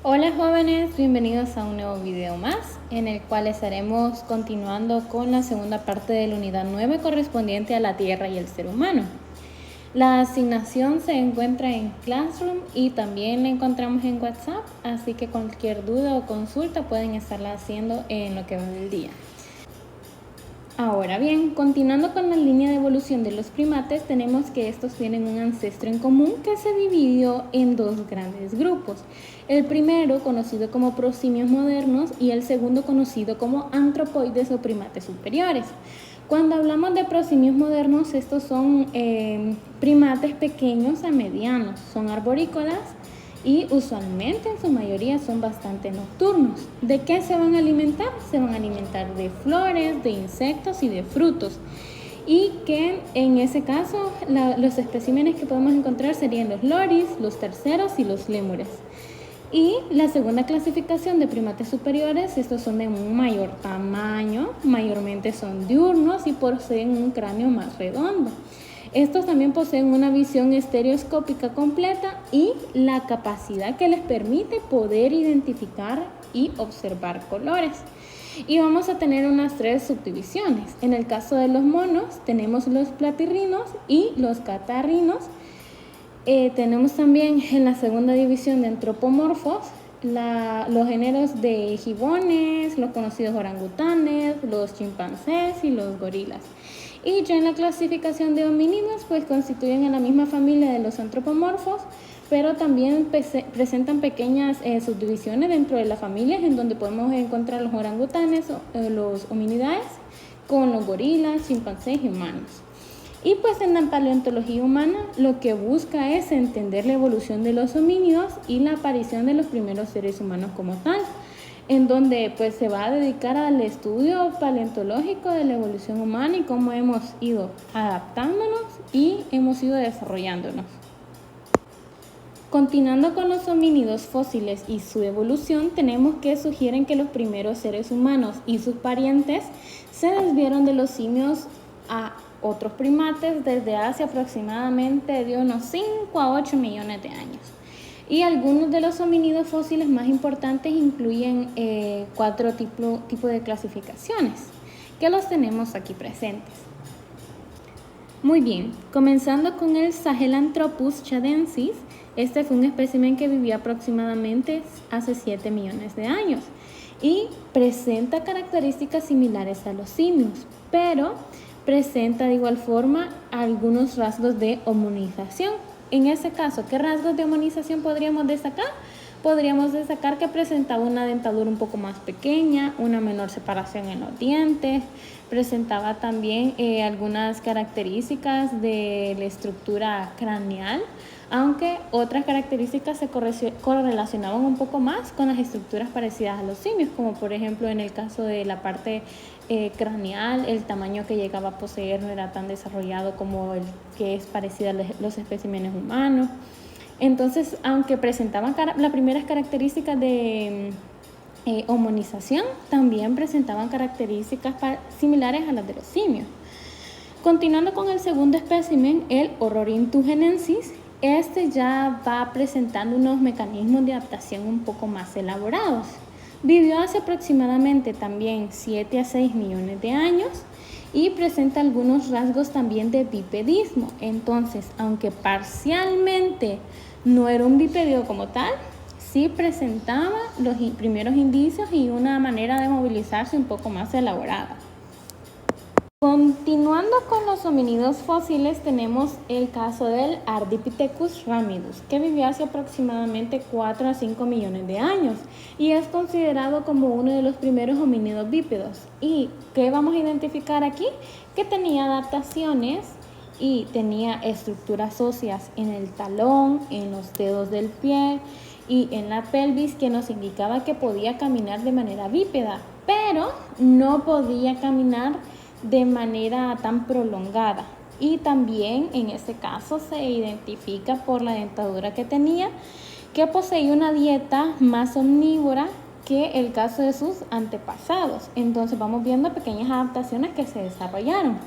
Hola jóvenes, bienvenidos a un nuevo video más en el cual estaremos continuando con la segunda parte de la unidad 9 correspondiente a la Tierra y el ser humano. La asignación se encuentra en Classroom y también la encontramos en WhatsApp, así que cualquier duda o consulta pueden estarla haciendo en lo que va del día. Ahora bien, continuando con la línea de evolución de los primates, tenemos que estos tienen un ancestro en común que se dividió en dos grandes grupos. El primero conocido como prosimios modernos y el segundo conocido como antropoides o primates superiores. Cuando hablamos de prosimios modernos, estos son primates pequeños a medianos, son arborícolas y usualmente en su mayoría son bastante nocturnos. ¿De qué se van a alimentar? Se van a alimentar de flores, de insectos y de frutos. Y que en ese caso los especímenes que podemos encontrar serían los loris, los terceros y los lémures. Y la segunda clasificación de primates superiores, estos son de un mayor tamaño, mayormente son diurnos y poseen un cráneo más redondo. Estos también poseen una visión estereoscópica completa y la capacidad que les permite poder identificar y observar colores. Y vamos a tener unas 3 subdivisiones. En el caso de los monos tenemos los platirrinos y los catarrinos. Tenemos también en la segunda división de antropomorfos los géneros de gibones, los conocidos orangutanes, los chimpancés y los gorilas. Y ya en la clasificación de homínidos, pues constituyen a la misma familia de los antropomorfos, pero también presentan pequeñas subdivisiones dentro de las familias en donde podemos encontrar los orangutanes, los hominidaes, con los gorilas, chimpancés y humanos. Y pues en la paleontología humana lo que busca es entender la evolución de los homínidos y la aparición de los primeros seres humanos como tal, en donde pues se va a dedicar al estudio paleontológico de la evolución humana y cómo hemos ido adaptándonos y hemos ido desarrollándonos. Continuando con los homínidos fósiles y su evolución, tenemos que sugieren que los primeros seres humanos y sus parientes se desviaron de los simios a otros primates desde hace aproximadamente de unos 5 a 8 millones de años. Y algunos de los homínidos fósiles más importantes incluyen 4 tipos de clasificaciones, que los tenemos aquí presentes. Muy bien, comenzando con el Sahelanthropus chadensis. Este fue un espécimen que vivía aproximadamente hace 7 millones de años y presenta características similares a los simios, pero presenta de igual forma algunos rasgos de hominización. En ese caso, ¿qué rasgos de hominización podríamos destacar? Podríamos destacar que presentaba una dentadura un poco más pequeña, una menor separación en los dientes, presentaba también algunas características de la estructura craneal, aunque otras características se correlacionaban un poco más con las estructuras parecidas a los simios, como por ejemplo en el caso de la parte craneal, el tamaño que llegaba a poseer no era tan desarrollado como el que es parecido a los especímenes humanos. Entonces, aunque presentaban las primeras características de hominización, también presentaban características similares a las de los simios. Continuando con el segundo espécimen, el Ororhyntugenensis, este ya va presentando unos mecanismos de adaptación un poco más elaborados. Vivió hace aproximadamente también 7 a 6 millones de años y presenta algunos rasgos también de bipedismo. Entonces, aunque parcialmente no era un bípedo como tal, sí presentaba los primeros indicios y una manera de movilizarse un poco más elaborada. Continuando con los homínidos fósiles, tenemos el caso del Ardipithecus ramidus, que vivió hace aproximadamente 4 a 5 millones de años y es considerado como uno de los primeros homínidos bípedos. ¿Y qué vamos a identificar aquí? Que tenía adaptaciones y tenía estructuras óseas en el talón, en los dedos del pie y en la pelvis, que nos indicaba que podía caminar de manera bípeda, pero no podía caminar de manera tan prolongada. Y también en este caso se identifica por la dentadura que tenía, que poseía una dieta más omnívora que el caso de sus antepasados. Entonces vamos viendo pequeñas adaptaciones que se desarrollaron.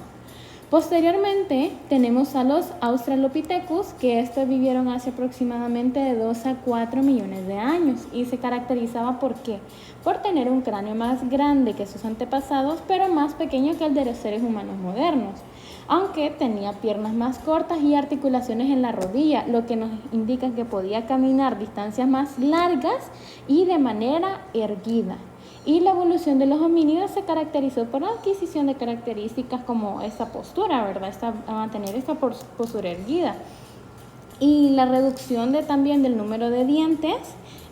Posteriormente tenemos a los Australopithecus, que estos vivieron hace aproximadamente de 2 a 4 millones de años y se caracterizaba ¿por qué? Por tener un cráneo más grande que sus antepasados, pero más pequeño que el de los seres humanos modernos, aunque tenía piernas más cortas y articulaciones en la rodilla, lo que nos indica que podía caminar distancias más largas y de manera erguida. Y la evolución de los homínidos se caracterizó por la adquisición de características como esta postura, ¿verdad? Mantener esta postura erguida. Y la reducción también del número de dientes,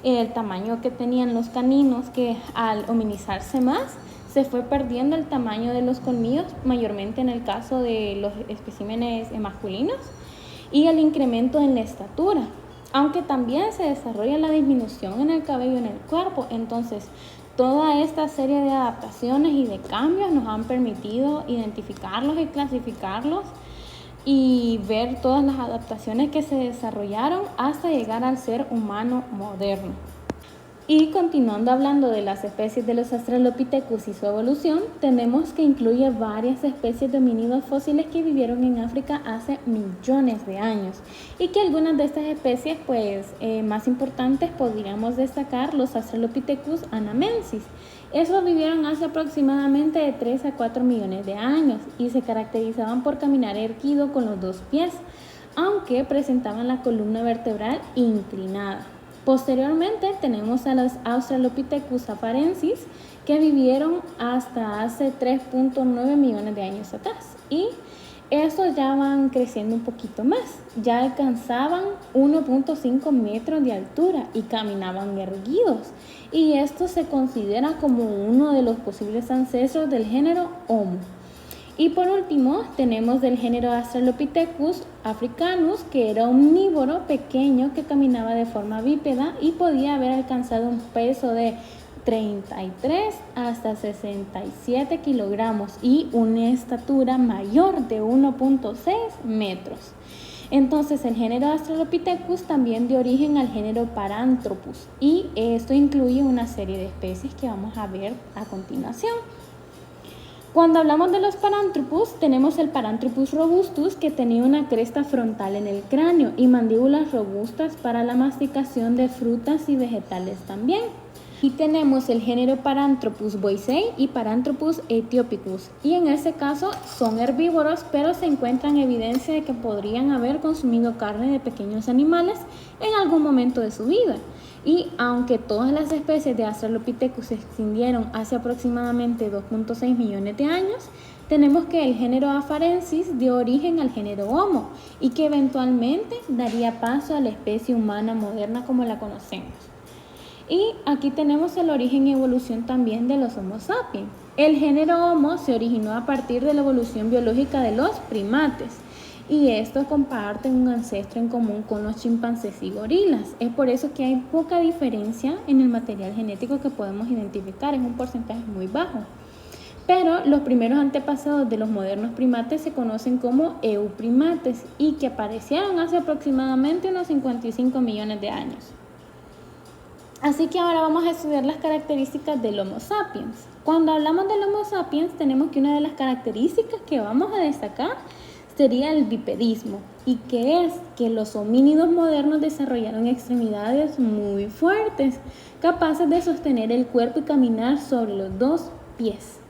el tamaño que tenían los caninos, que al hominizarse más, se fue perdiendo el tamaño de los colmillos, mayormente en el caso de los especímenes masculinos, y el incremento en la estatura, aunque también se desarrolla la disminución en el cabello en el cuerpo. Entonces, toda esta serie de adaptaciones y de cambios nos han permitido identificarlos y clasificarlos y ver todas las adaptaciones que se desarrollaron hasta llegar al ser humano moderno. Y continuando hablando de las especies de los Australopithecus y su evolución, tenemos que incluye varias especies de homínidos fósiles que vivieron en África hace millones de años y que algunas de estas especies más importantes podríamos destacar los Australopithecus anamensis. Esos vivieron hace aproximadamente de 3 a 4 millones de años y se caracterizaban por caminar erguido con los dos pies, aunque presentaban la columna vertebral inclinada. Posteriormente tenemos a los Australopithecus afarensis, que vivieron hasta hace 3.9 millones de años atrás, y estos ya van creciendo un poquito más, ya alcanzaban 1.5 metros de altura y caminaban erguidos, y esto se considera como uno de los posibles ancestros del género Homo. Y por último tenemos del género Australopithecus africanus, que era omnívoro pequeño que caminaba de forma bípeda y podía haber alcanzado un peso de 33 hasta 67 kilogramos y una estatura mayor de 1.6 metros. Entonces el género Australopithecus también dio origen al género Paranthropus, y esto incluye una serie de especies que vamos a ver a continuación. Cuando hablamos de los Paranthropus, tenemos el Paranthropus robustus, que tenía una cresta frontal en el cráneo y mandíbulas robustas para la masticación de frutas y vegetales también. Y tenemos el género Paranthropus boisei y Paranthropus aethiopicus, y en ese caso son herbívoros, pero se encuentra evidencia de que podrían haber consumido carne de pequeños animales en algún momento de su vida. Y aunque todas las especies de Australopithecus se extinguieron hace aproximadamente 2.6 millones de años, tenemos que el género Afarensis dio origen al género Homo y que eventualmente daría paso a la especie humana moderna como la conocemos. Y aquí tenemos el origen y evolución también de los Homo sapiens. El género Homo se originó a partir de la evolución biológica de los primates, y estos comparten un ancestro en común con los chimpancés y gorilas. Es por eso que hay poca diferencia en el material genético que podemos identificar, es un porcentaje muy bajo. Pero los primeros antepasados de los modernos primates se conocen como euprimates y que aparecieron hace aproximadamente unos 55 millones de años. Así que ahora vamos a estudiar las características del Homo sapiens. Cuando hablamos del Homo sapiens, tenemos que una de las características que vamos a destacar sería el bipedismo, y que es que los homínidos modernos desarrollaron extremidades muy fuertes, capaces de sostener el cuerpo y caminar sobre los dos pies,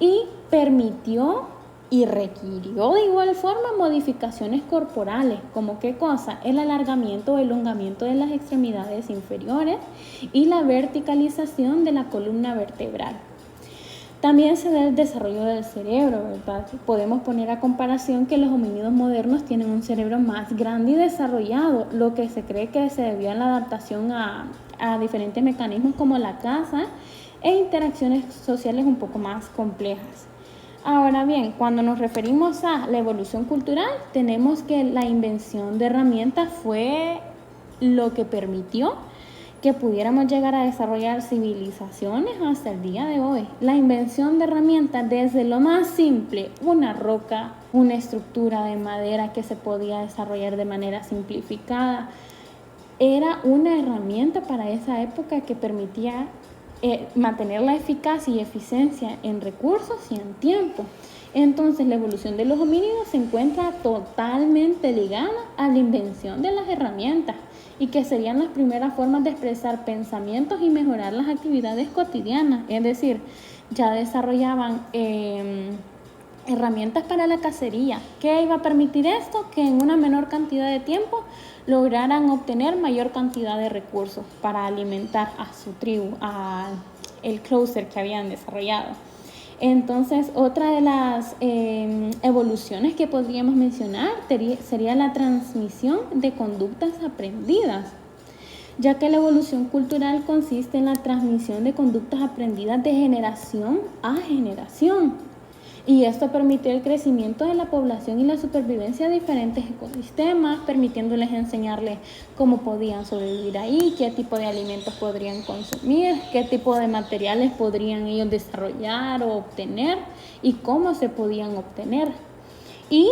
y permitió y requirió de igual forma modificaciones corporales, como qué cosa, el alargamiento o elongamiento de las extremidades inferiores y la verticalización de la columna vertebral. También se da el desarrollo del cerebro, ¿verdad? Podemos poner a comparación que los homínidos modernos tienen un cerebro más grande y desarrollado, lo que se cree que se debió a la adaptación a diferentes mecanismos como la caza e interacciones sociales un poco más complejas. Ahora bien, cuando nos referimos a la evolución cultural, tenemos que la invención de herramientas fue lo que permitió que pudiéramos llegar a desarrollar civilizaciones hasta el día de hoy. La invención de herramientas, desde lo más simple, una roca, una estructura de madera que se podía desarrollar de manera simplificada, era una herramienta para esa época que permitía mantener la eficacia y eficiencia en recursos y en tiempo. Entonces, la evolución de los homínidos se encuentra totalmente ligada a la invención de las herramientas y que serían las primeras formas de expresar pensamientos y mejorar las actividades cotidianas. Es decir, ya desarrollaban herramientas para la cacería. ¿Qué iba a permitir esto? Que en una menor cantidad de tiempo lograran obtener mayor cantidad de recursos para alimentar a su tribu, al clúster que habían desarrollado. Entonces, otra de las evoluciones que podríamos mencionar sería la transmisión de conductas aprendidas, ya que la evolución cultural consiste en la transmisión de conductas aprendidas de generación a generación. Y esto permitió el crecimiento de la población y la supervivencia de diferentes ecosistemas, permitiéndoles enseñarles cómo podían sobrevivir ahí, qué tipo de alimentos podrían consumir, qué tipo de materiales podrían ellos desarrollar o obtener y cómo se podían obtener. Y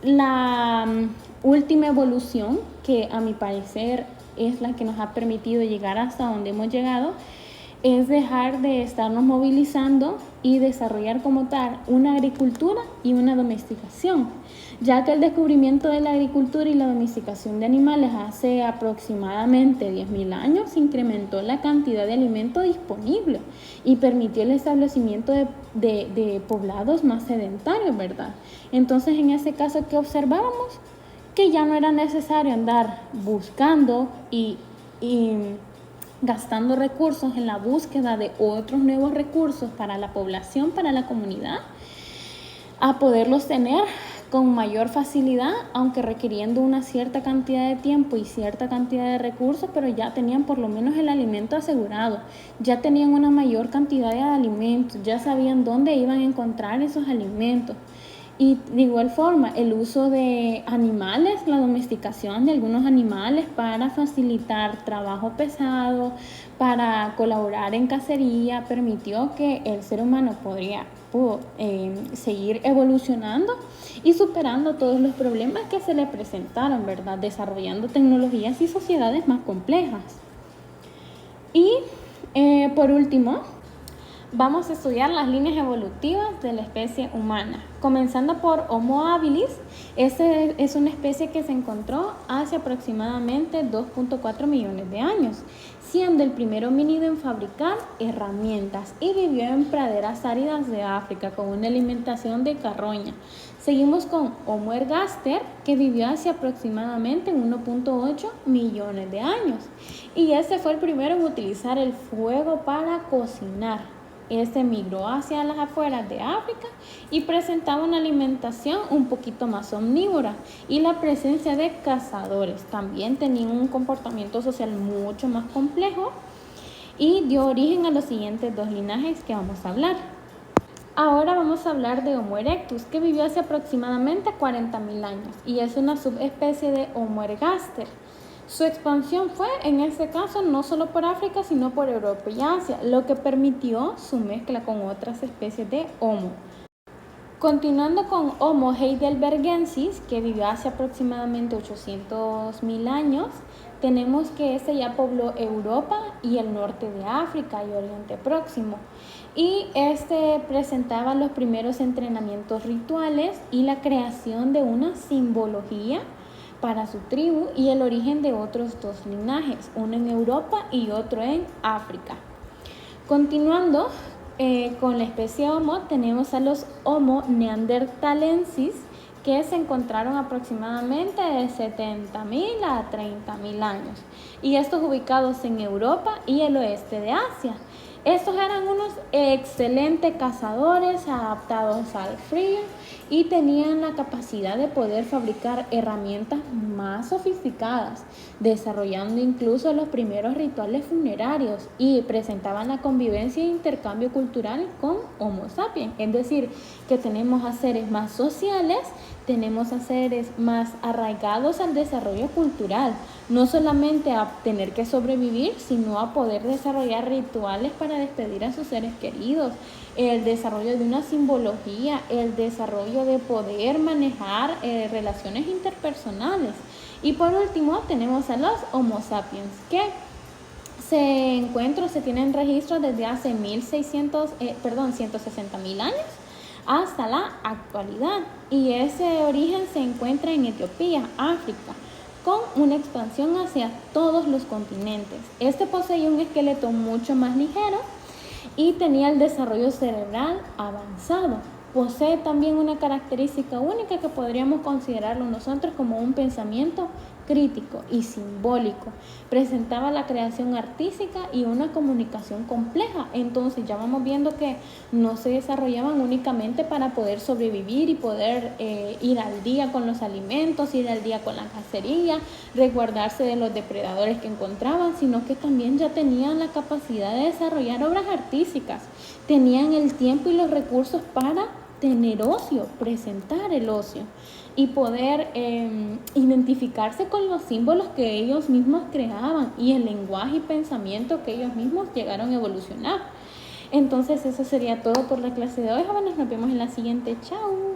la última evolución, que a mi parecer es la que nos ha permitido llegar hasta donde hemos llegado, es dejar de estarnos movilizando y desarrollar como tal una agricultura y una domesticación, ya que el descubrimiento de la agricultura y la domesticación de animales hace aproximadamente 10.000 años incrementó la cantidad de alimento disponible y permitió el establecimiento de poblados más sedentarios, ¿verdad? Entonces, en ese caso, ¿qué observábamos? Que ya no era necesario andar buscando y gastando recursos en la búsqueda de otros nuevos recursos para la población, para la comunidad, a poderlos tener con mayor facilidad, aunque requiriendo una cierta cantidad de tiempo y cierta cantidad de recursos, pero ya tenían por lo menos el alimento asegurado, ya tenían una mayor cantidad de alimentos, ya sabían dónde iban a encontrar esos alimentos. Y de igual forma, el uso de animales, la domesticación de algunos animales para facilitar trabajo pesado, para colaborar en cacería, permitió que el ser humano pudo seguir evolucionando y superando todos los problemas que se le presentaron, ¿verdad? Desarrollando tecnologías y sociedades más complejas. Y por último, vamos a estudiar las líneas evolutivas de la especie humana, comenzando por Homo habilis. Es una especie que se encontró hace aproximadamente 2.4 millones de años, siendo el primer homínido en fabricar herramientas y vivió en praderas áridas de África con una alimentación de carroña. Seguimos con Homo ergaster, que vivió hace aproximadamente 1.8 millones de años y este fue el primero en utilizar el fuego para cocinar. Este migró hacia las afueras de África y presentaba una alimentación un poquito más omnívora y la presencia de cazadores. También tenía un comportamiento social mucho más complejo y dio origen a los siguientes dos linajes que vamos a hablar. Ahora vamos a hablar de Homo erectus, que vivió hace aproximadamente 40.000 años y es una subespecie de Homo ergaster. Su expansión fue, en este caso, no solo por África, sino por Europa y Asia, lo que permitió su mezcla con otras especies de Homo. Continuando con Homo heidelbergensis, que vivió hace aproximadamente 800.000 años, tenemos que este ya pobló Europa y el norte de África y Oriente Próximo. Y este presentaba los primeros entrenamientos rituales y la creación de una simbología para su tribu y el origen de otros dos linajes, uno en Europa y otro en África. Continuando con la especie Homo, tenemos a los Homo neanderthalensis, que se encontraron aproximadamente de 70.000 a 30.000 años, y estos ubicados en Europa y el oeste de Asia. Estos eran unos excelentes cazadores adaptados al frío y tenían la capacidad de poder fabricar herramientas más sofisticadas, desarrollando incluso los primeros rituales funerarios y presentaban la convivencia e intercambio cultural con Homo sapiens. Es decir, que tenemos a seres más sociales, tenemos a seres más arraigados al desarrollo cultural, no solamente a tener que sobrevivir, sino a poder desarrollar rituales para despedir a sus seres queridos, el desarrollo de una simbología, el desarrollo de poder manejar relaciones interpersonales. Y por último tenemos a los Homo sapiens, que se tienen registros desde hace 160.000 años hasta la actualidad. Y ese origen se encuentra en Etiopía, África, con una expansión hacia todos los continentes. Este poseía un esqueleto mucho más ligero y tenía el desarrollo cerebral avanzado. Posee también una característica única que podríamos considerarlo nosotros como un pensamiento crítico y simbólico. Presentaba la creación artística y una comunicación compleja. Entonces ya vamos viendo que no se desarrollaban únicamente para poder sobrevivir y poder ir al día con los alimentos, ir al día con la cacería, resguardarse de los depredadores que encontraban, sino que también ya tenían la capacidad de desarrollar obras artísticas. Tenían el tiempo y los recursos para tener ocio, presentar el ocio y poder identificarse con los símbolos que ellos mismos creaban y el lenguaje y pensamiento que ellos mismos llegaron a evolucionar. Entonces eso sería todo por la clase de hoy, jóvenes. Nos vemos en la siguiente. Chao.